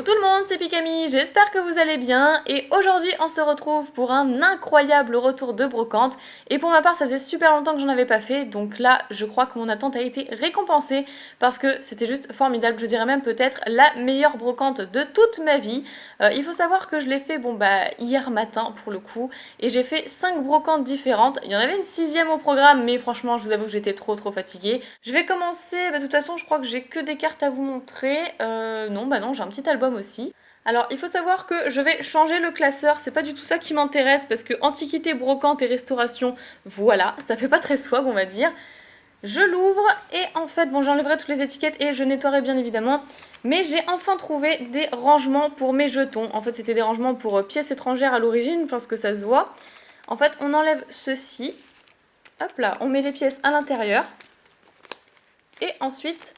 Hello tout le monde, c'est Pikami, j'espère que vous allez bien et aujourd'hui on se retrouve pour un incroyable retour de brocante et pour ma part ça faisait super longtemps que j'en avais pas fait donc là je crois que mon attente a été récompensée parce que c'était juste formidable, je dirais même peut-être la meilleure brocante de toute ma vie. Il faut savoir que je l'ai fait hier matin pour le coup et j'ai fait 5 brocantes différentes, il y en avait une 6ème au programme mais franchement je vous avoue que j'étais trop fatiguée. Je vais commencer, de toute façon je crois que j'ai que des cartes à vous montrer, non j'ai un petit album aussi. Alors il faut savoir que je vais changer le classeur, c'est pas du tout ça qui m'intéresse parce que antiquité, brocante et restauration, voilà, ça fait pas très swag on va dire. Je l'ouvre et en fait, j'enlèverai toutes les étiquettes et je nettoierai bien évidemment. Mais j'ai enfin trouvé des rangements pour mes jetons. En fait, c'était des rangements pour pièces étrangères à l'origine parce que ça se voit. En fait, on enlève ceci. Hop là, on met les pièces à l'intérieur. Et ensuite,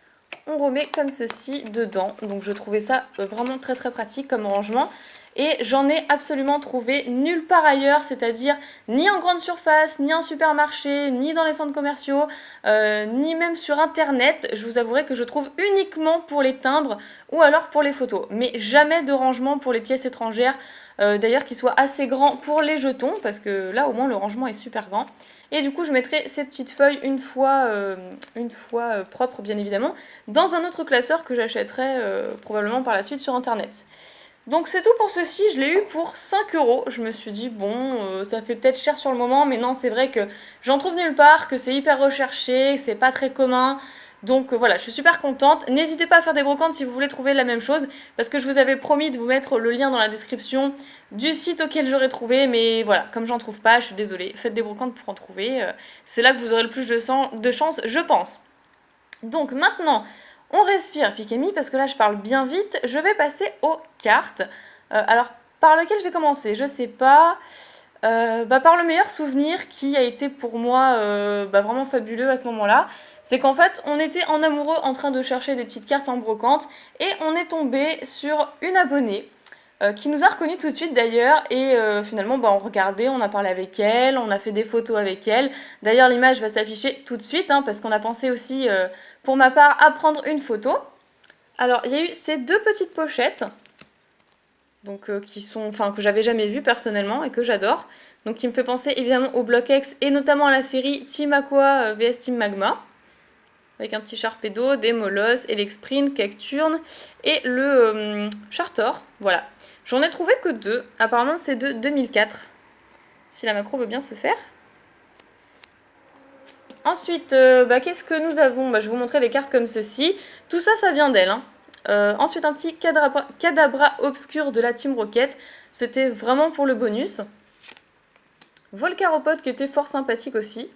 on remet comme ceci dedans. Donc je trouvais ça vraiment très pratique comme rangement. Et j'en ai absolument trouvé nulle part ailleurs, c'est-à-dire ni en grande surface, ni en supermarché, ni dans les centres commerciaux, ni même sur internet. Je vous avouerai que je trouve uniquement pour les timbres ou alors pour les photos, mais jamais de rangement pour les pièces étrangères, d'ailleurs qui soit assez grand pour les jetons, parce que là au moins le rangement est super grand. Et du coup je mettrai ces petites feuilles une fois propres bien évidemment, dans un autre classeur que j'achèterai probablement par la suite sur internet. Donc c'est tout pour ceci, je l'ai eu pour 5 €. Je me suis dit, bon, ça fait peut-être cher sur le moment, mais non, c'est vrai que j'en trouve nulle part, que c'est hyper recherché, que c'est pas très commun. Donc voilà, je suis super contente. N'hésitez pas à faire des brocantes si vous voulez trouver la même chose, parce que je vous avais promis de vous mettre le lien dans la description du site auquel j'aurais trouvé, mais voilà, comme j'en trouve pas, je suis désolée. Faites des brocantes pour en trouver, c'est là que vous aurez le plus de chance, je pense. Donc maintenant, on respire Pikami parce que là je parle bien vite. Je vais passer aux cartes. Alors par lequel je vais commencer? Je sais pas. Par le meilleur souvenir qui a été pour moi vraiment fabuleux à ce moment-là. C'est qu'en fait on était en amoureux en train de chercher des petites cartes en brocante et on est tombé sur une abonnée qui nous a reconnus tout de suite d'ailleurs et finalement on regardait, on a parlé avec elle, on a fait des photos avec elle. D'ailleurs l'image va s'afficher tout de suite parce qu'on a pensé aussi pour ma part à prendre une photo. Alors il y a eu ces deux petites pochettes donc que j'avais jamais vues personnellement et que j'adore. Donc qui me fait penser évidemment au Block X et notamment à la série Team Aqua vs Team Magma. Avec un petit Sharpedo, des Molosses, Elexprint, Cacturne et le Chartor. Voilà. J'en ai trouvé que 2. Apparemment, c'est de 2004. Si la macro veut bien se faire. Ensuite, qu'est-ce que nous avons? Je vais vous montrer les cartes comme ceci. Tout ça, ça vient d'elle. Ensuite, un petit Kadabra obscur de la Team Rocket. C'était vraiment pour le bonus. Volcaropod qui était fort sympathique aussi.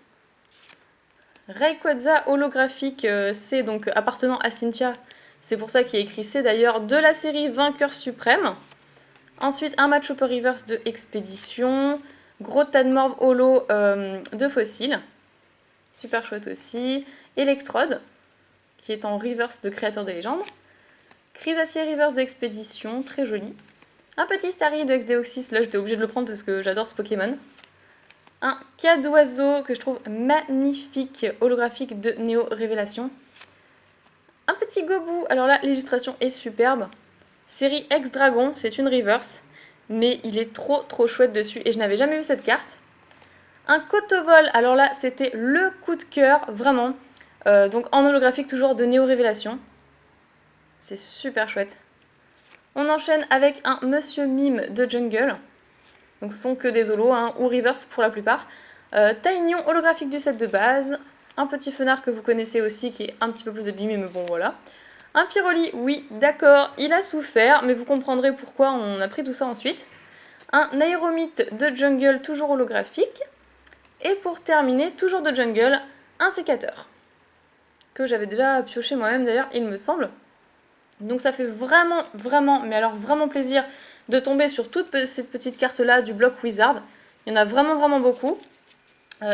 Rayquaza holographique, c'est donc appartenant à Cynthia. C'est pour ça qu'il y a écrit c'est d'ailleurs de la série Vainqueur Suprême. Ensuite, un Machopper Reverse de Expédition. Gros Tadmorph holo de Fossile. Super chouette aussi. Electrode, qui est en Reverse de Créateur des légendes. Chrysacier Reverse de Expédition, très joli. Un petit Starry de Xdeoxys, là j'étais obligée de le prendre parce que j'adore ce Pokémon. Un Cadoiseau que je trouve magnifique, holographique de Néo Révélation. Un petit Gobou, alors là l'illustration est superbe. Série X-Dragon, c'est une reverse, mais il est trop chouette dessus et je n'avais jamais vu cette carte. Un Cotovol, alors là c'était le coup de cœur, vraiment. Donc en holographique toujours de Néo Révélation. C'est super chouette. On enchaîne avec un Monsieur Mime de Jungle. Donc ce sont que des holos, ou reverse pour la plupart. Taignon holographique du set de base. Un petit Fenard que vous connaissez aussi qui est un petit peu plus abîmé, mais bon voilà. Un Pyroli, oui, d'accord, il a souffert, mais vous comprendrez pourquoi on a pris tout ça ensuite. Un Aéromite de Jungle, toujours holographique. Et pour terminer, toujours de Jungle, un sécateur. Que j'avais déjà pioché moi-même d'ailleurs, il me semble. Donc ça fait vraiment, mais alors vraiment plaisir de tomber sur toutes ces petites cartes-là du bloc Wizard. Il y en a vraiment beaucoup,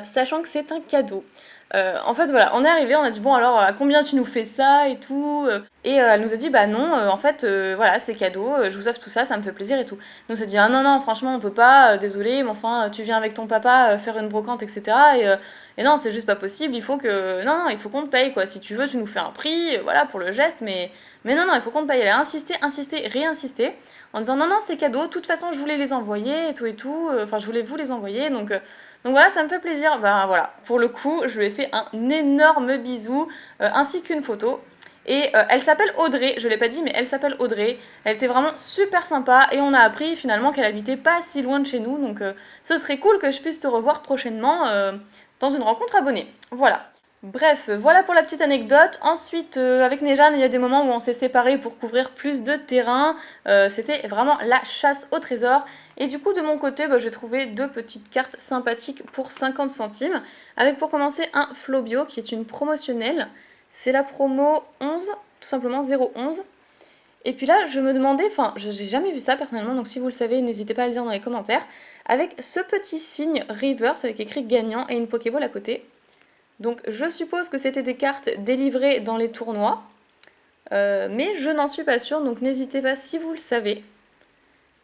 sachant que c'est un cadeau. En fait, voilà, on est arrivé, on a dit, bon alors, à combien tu nous fais ça et tout Et elle nous a dit bah non, en fait, voilà, c'est cadeau, je vous offre tout ça, ça me fait plaisir et tout. Nous on s'est dit ah non, non, franchement, on peut pas, désolé, mais enfin, tu viens avec ton papa faire une brocante, etc. Et non, c'est juste pas possible, il faut que. Non, non, il faut qu'on te paye, quoi. Si tu veux, tu nous fais un prix, voilà, pour le geste, mais non, non, il faut qu'on te paye. Elle a insisté, insisté, réinsisté, en disant non, non, c'est cadeau, de toute façon, je voulais les envoyer et tout, enfin, je voulais vous les envoyer, donc voilà, ça me fait plaisir. Ben voilà, pour le coup, je lui ai fait un énorme bisou, ainsi qu'une photo. Et elle s'appelle Audrey, je l'ai pas dit, mais elle s'appelle Audrey. Elle était vraiment super sympa et on a appris finalement qu'elle habitait pas si loin de chez nous. Donc ce serait cool que je puisse te revoir prochainement dans une rencontre abonnée. Voilà. Bref, voilà pour la petite anecdote. Ensuite, avec Nejane, il y a des moments où on s'est séparés pour couvrir plus de terrain. C'était vraiment la chasse au trésor. Et du coup, de mon côté, j'ai trouvé deux petites cartes sympathiques pour 50 centimes. Avec pour commencer un Flobio qui est une promotionnelle. C'est la promo 11, tout simplement 011. Et puis là, je me demandais, enfin, j'ai jamais vu ça personnellement, donc si vous le savez, n'hésitez pas à le dire dans les commentaires. Avec ce petit signe reverse avec écrit gagnant et une Pokéball à côté. Donc je suppose que c'était des cartes délivrées dans les tournois, mais je n'en suis pas sûre, donc n'hésitez pas si vous le savez.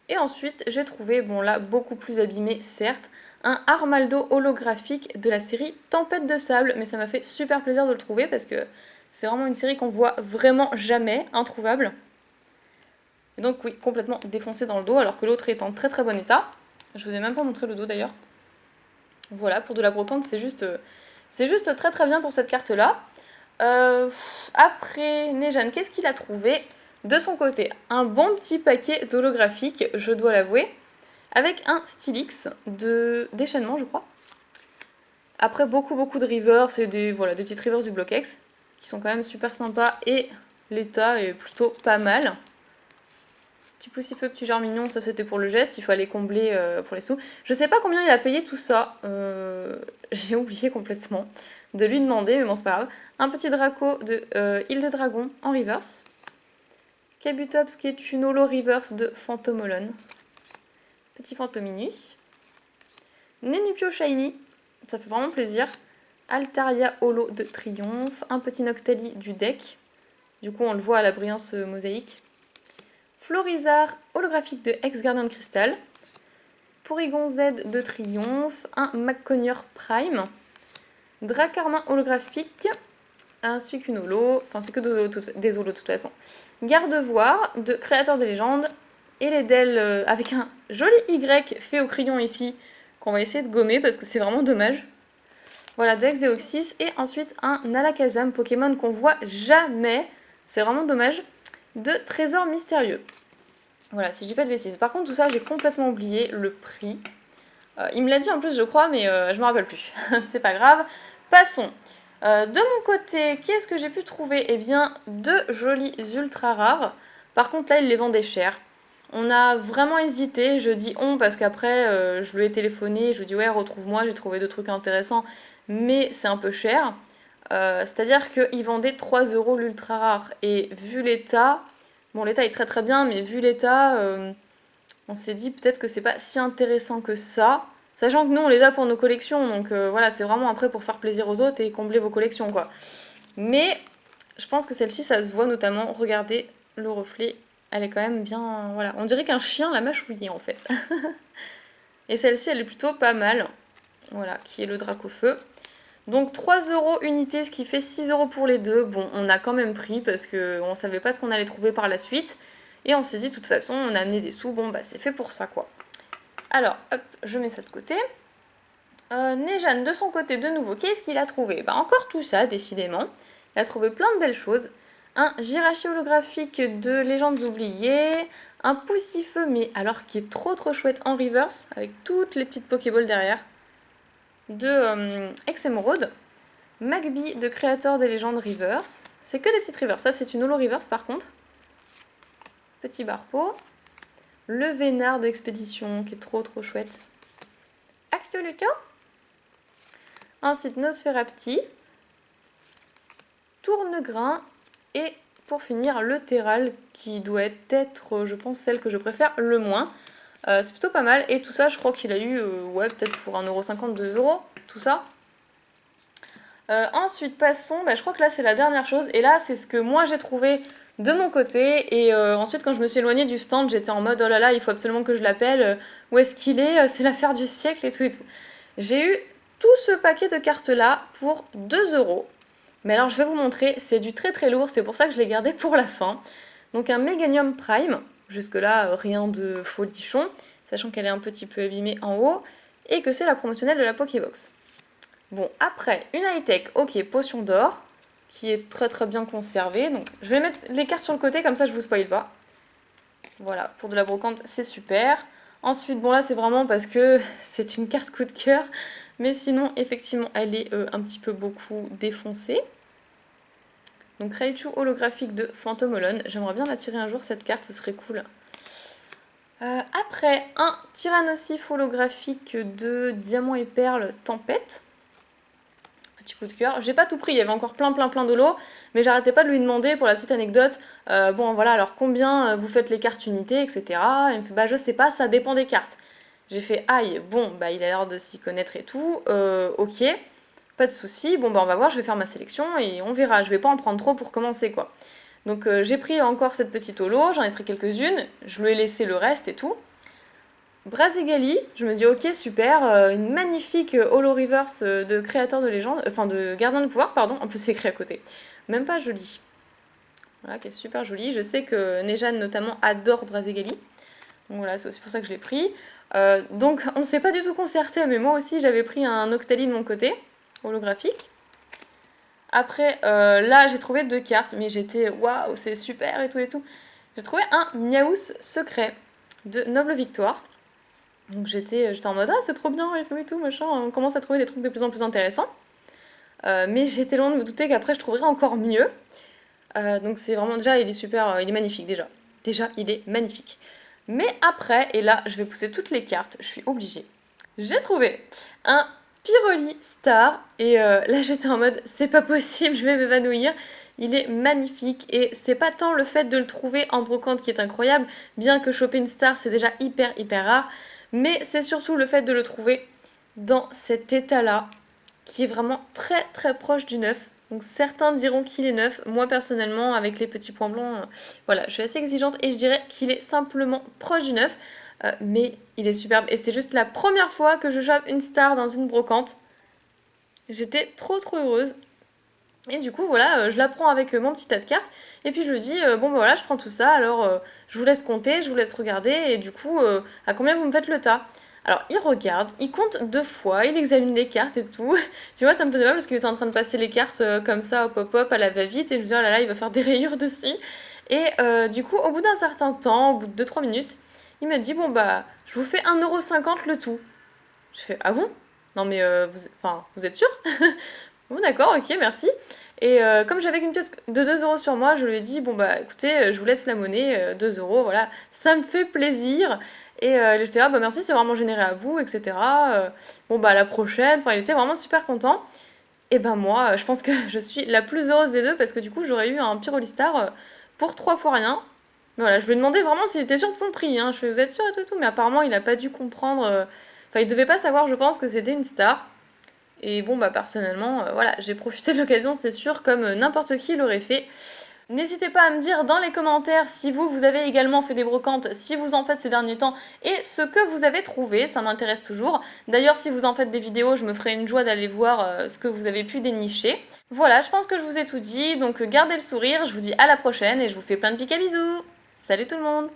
Et ensuite j'ai trouvé, bon là beaucoup plus abîmé certes, un Armaldo holographique de la série Tempête de Sable, mais ça m'a fait super plaisir de le trouver parce que c'est vraiment une série qu'on voit vraiment jamais, introuvable. Et donc oui, complètement défoncé dans le dos alors que l'autre est en très très bon état. Je vous ai même pas montré le dos d'ailleurs. Voilà, pour de la brocante c'est juste très très bien pour cette carte là. Après, Nejane, qu'est-ce qu'il a trouvé de son côté? Un bon petit paquet d'holographiques, je dois l'avouer, avec un Stylix déchaînement, je crois. Après, beaucoup de rivers, c'est des petites rivers du Block-X, qui sont quand même super sympas, et l'état est plutôt pas mal. Petit poussifeu, petit genre mignon, ça c'était pour le geste, il fallait combler pour les sous. Je sais pas combien il a payé tout ça, j'ai oublié complètement de lui demander, mais bon c'est pas grave. Un petit Draco de Île des Dragons en reverse. Kabutops qui est une holo reverse de Phantomolon. Petit Phantominus. Nenupio Shiny, ça fait vraiment plaisir. Altaria holo de Triomphe. Un petit Noctali du deck. Du coup on le voit à la brillance mosaïque. Florizard holographique de Ex-Gardien de Cristal. Porygon Z de Triomphe. Un McConure Prime. Dracarmin holographique. Ainsi qu'une holo. Enfin, c'est que des holos de toute façon. Gardevoir de Créateur des légendes. Et les Del avec un joli Y fait au crayon ici. Qu'on va essayer de gommer parce que c'est vraiment dommage. Voilà, de Ex-Deoxys. Et ensuite un Alakazam Pokémon qu'on voit jamais. C'est vraiment dommage. De Trésor Mystérieux. Voilà, si je dis pas de bêtises. Par contre, tout ça, j'ai complètement oublié le prix. Il me l'a dit en plus, je crois, mais je me rappelle plus. C'est pas grave. Passons. De mon côté, qu'est-ce que j'ai pu trouver? Eh bien, deux jolis ultra rares. Par contre, là, ils les vendaient cher. On a vraiment hésité. Je dis on parce qu'après, je lui ai téléphoné. Je lui ai dit ouais, retrouve-moi, j'ai trouvé deux trucs intéressants. Mais c'est un peu cher. C'est-à-dire qu'ils vendaient 3 € l'ultra rare. Et vu l'état, bon, l'état est très très bien, mais vu l'état, on s'est dit peut-être que c'est pas si intéressant que ça. Sachant que nous, on les a pour nos collections, donc voilà, c'est vraiment après pour faire plaisir aux autres et combler vos collections, quoi. Mais je pense que celle-ci, ça se voit notamment, regardez le reflet, elle est quand même bien... Voilà, on dirait qu'un chien l'a mâchouillée, en fait. Et celle-ci, elle est plutôt pas mal. Voilà, qui est le Dracofeu. Donc 3 € unité, ce qui fait 6 € pour les deux. Bon, on a quand même pris parce qu'on savait pas ce qu'on allait trouver par la suite. Et on s'est dit, de toute façon, on a amené des sous, bon bah c'est fait pour ça, quoi. Alors, hop, je mets ça de côté. Nejane, de son côté, de nouveau, qu'est-ce qu'il a trouvé? Bah encore tout ça, décidément. Il a trouvé plein de belles choses. Un Jirachi holographique de Légendes oubliées. Un Poussifeu, mais alors qui est trop chouette en reverse, avec toutes les petites Pokéballs derrière. De Ex-Emeraude. Magby de Créateur des légendes reverse. C'est que des petites reverse. Ça, c'est une holo reverse par contre. Petit Barpo. Le Vénard de Expédition qui est trop chouette. Axolotl. Ensuite Nosferapti. Tournegrain. Et pour finir le Terral qui doit être, je pense, celle que je préfère le moins. C'est plutôt pas mal. Et tout ça, je crois qu'il a eu, ouais, peut-être pour 1,50 €, 2 €. Tout ça. Ensuite, passons. Bah, je crois que là, c'est la dernière chose. Et là, c'est ce que moi j'ai trouvé de mon côté. Et ensuite, quand je me suis éloignée du stand, j'étais en mode oh là là, il faut absolument que je l'appelle. Où est-ce qu'il est? C'est l'affaire du siècle et tout et tout. J'ai eu tout ce paquet de cartes là pour 2 €. Mais alors, je vais vous montrer, c'est du très très lourd, c'est pour ça que je l'ai gardé pour la fin. Donc, un Meganium Prime. Jusque-là, rien de folichon, sachant qu'elle est un petit peu abîmée en haut. Et que c'est la promotionnelle de la Pokébox. Bon, après, une high-tech, ok, potion d'or, qui est très très bien conservée. Donc, je vais mettre les cartes sur le côté, comme ça je vous spoil pas. Voilà, pour de la brocante, c'est super. Ensuite, bon là, c'est vraiment parce que c'est une carte coup de cœur. Mais sinon, effectivement, elle est un petit peu beaucoup défoncée. Donc, Raichu holographique de Phantomolon. J'aimerais bien la tirer un jour, cette carte, ce serait cool. Après, un Tyrannosif holographique de Diamant et Perle Tempête. Petit coup de cœur. J'ai pas tout pris, il y avait encore plein de lots, mais j'arrêtais pas de lui demander pour la petite anecdote. Bon voilà, alors combien vous faites les cartes unités, etc. Il me fait bah je sais pas, ça dépend des cartes. J'ai fait aïe, bon bah il a l'air de s'y connaître et tout, ok, pas de souci, bon bah on va voir, je vais faire ma sélection et on verra, je vais pas en prendre trop pour commencer quoi. Donc j'ai pris encore cette petite holo, j'en ai pris quelques-unes, je lui ai laissé le reste et tout. Brazigali, je me dis ok super, une magnifique holo reverse de créateur de légende, enfin de gardien de pouvoir pardon, en plus c'est écrit à côté, même pas joli. Voilà, qui est super jolie. Je sais que Nejan notamment adore Brazigali, donc voilà c'est aussi pour ça que je l'ai pris. Donc on s'est pas du tout concerté, mais moi aussi j'avais pris un Octali de mon côté, holographique. Après là j'ai trouvé 2 cartes, mais j'étais waouh c'est super et tout et tout. J'ai trouvé un Miaous secret de Noble Victoire. Donc j'étais en mode ah c'est trop bien et tout machin, on commence à trouver des trucs de plus en plus intéressants. Mais j'étais loin de me douter qu'après je trouverais encore mieux. Donc c'est vraiment déjà il est super, il est magnifique déjà. Déjà il est magnifique. Mais après, et là je vais pousser toutes les cartes, je suis obligée. J'ai trouvé un Pyroli Star et là j'étais en mode c'est pas possible, je vais m'évanouir. Il est magnifique et c'est pas tant le fait de le trouver en brocante qui est incroyable, bien que choper une star c'est déjà hyper rare, mais c'est surtout le fait de le trouver dans cet état-là, qui est vraiment très proche du neuf. Donc certains diront qu'il est neuf, moi personnellement avec les petits points blancs, voilà, je suis assez exigeante et je dirais qu'il est simplement proche du neuf, mais il est superbe et c'est juste la première fois que je chope une star dans une brocante. J'étais trop heureuse. Et du coup, voilà, je la prends avec mon petit tas de cartes. Et puis je lui dis, bon, bah voilà, je prends tout ça. Alors, je vous laisse compter, je vous laisse regarder. Et du coup, à combien vous me faites le tas? Alors, il regarde, il compte 2 fois, il examine les cartes et tout. Puis moi, ça me faisait mal parce qu'il était en train de passer les cartes comme ça, au pop-up, à la va-vite. Et je me dis, oh là là, il va faire des rayures dessus. Et du coup, au bout d'un certain temps, au bout de 2-3 minutes, il me dit, bon, bah, je vous fais 1,50 € le tout. Je fais, ah bon? Non, mais vous êtes sûr? Bon d'accord, ok, merci. Et comme j'avais qu'une pièce de 2 € sur moi, je lui ai dit, bon bah écoutez, je vous laisse la monnaie, 2 €, voilà, ça me fait plaisir. Et il était, ah bah merci, c'est vraiment généreux à vous, etc. Bon bah à la prochaine, enfin il était vraiment super content. Et ben moi, je pense que je suis la plus heureuse des deux parce que du coup j'aurais eu un Pyrolistar pour 3 fois rien. Voilà, je lui ai demandé vraiment s'il était sûr de son prix, hein. Je fais, vous êtes sûr et tout, mais apparemment il a pas dû comprendre, enfin il devait pas savoir je pense que c'était une star. Et bon, bah personnellement, voilà, j'ai profité de l'occasion, c'est sûr, comme n'importe qui l'aurait fait. N'hésitez pas à me dire dans les commentaires si vous avez également fait des brocantes, si vous en faites ces derniers temps, et ce que vous avez trouvé, ça m'intéresse toujours. D'ailleurs, si vous en faites des vidéos, je me ferai une joie d'aller voir ce que vous avez pu dénicher. Voilà, je pense que je vous ai tout dit, donc gardez le sourire, je vous dis à la prochaine, et je vous fais plein de pics à bisous. Salut tout le monde!